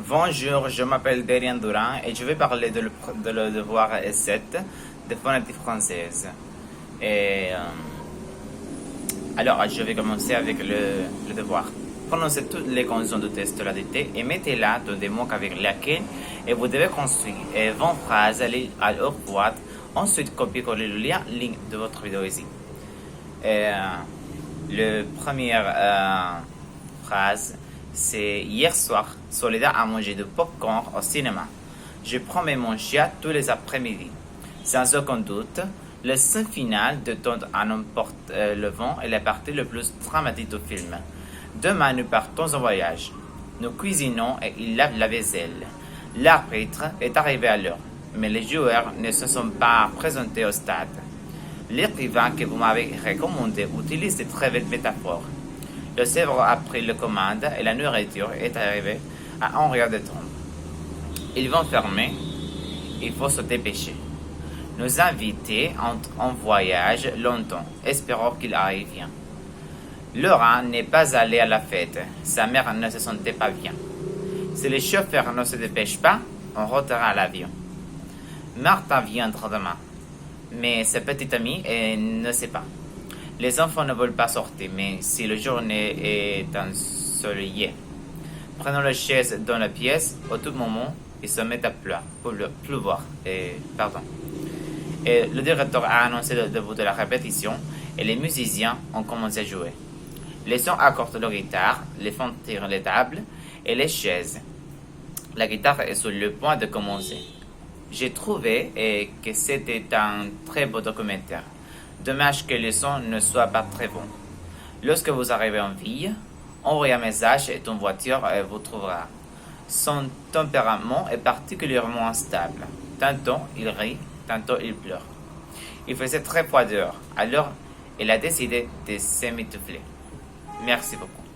Bonjour, je m'appelle Darian Durand et je vais parler de le devoir S7 de phonétique française. Et, alors, je vais commencer avec le devoir. Prononcez toutes les conditions de test de la dictée et mettez-la dans des mots avec lesquels et vous devez construire 20 phrases à leur boîte. Ensuite, copiez-coller le lien de votre vidéo ici. La première phrase, c'est hier soir, Soledad a mangé du popcorn au cinéma. Je promets mon chien tous les après-midi. Sans aucun doute, le scène final de Tente à n'importe le vent est la partie la plus dramatique du film. Demain, nous partons en voyage. Nous cuisinons et il lave la vaisselle. L'arbitre est arrivé à l'heure, mais les joueurs ne se sont pas présentés au stade. L'écrivain que vous m'avez recommandé utilise de très belles métaphores. Le cerveau a pris la commande et la nourriture est arrivée à un rien de temps. Ils vont fermer, il faut se dépêcher. Nos invités ont en voyage longtemps, espérons qu'il arrive bien. Laura n'est pas allée à la fête, sa mère ne se sentait pas bien. Si le chauffeur ne se dépêche pas, on rentrera à l'avion. Martha viendra demain, mais sa petite amie ne sait pas. Les enfants ne veulent pas sortir, mais si la journée est ensoleillée, prenons la chaise dans la pièce, au tout moment, il se met à pleuvoir. Et le directeur a annoncé le début de la répétition et les musiciens ont commencé à jouer. Les sons accordent la guitare, les font tirer les tables et les chaises. La guitare est sur le point de commencer. J'ai trouvé que c'était un très beau documentaire. Dommage que le son ne soit pas très bon. Lorsque vous arrivez en ville, envoyez un message et une voiture vous trouvera. Son tempérament est particulièrement instable. Tantôt il rit, tantôt il pleure. Il faisait très froid dehors, alors il a décidé de s'emmitoufler. Merci beaucoup.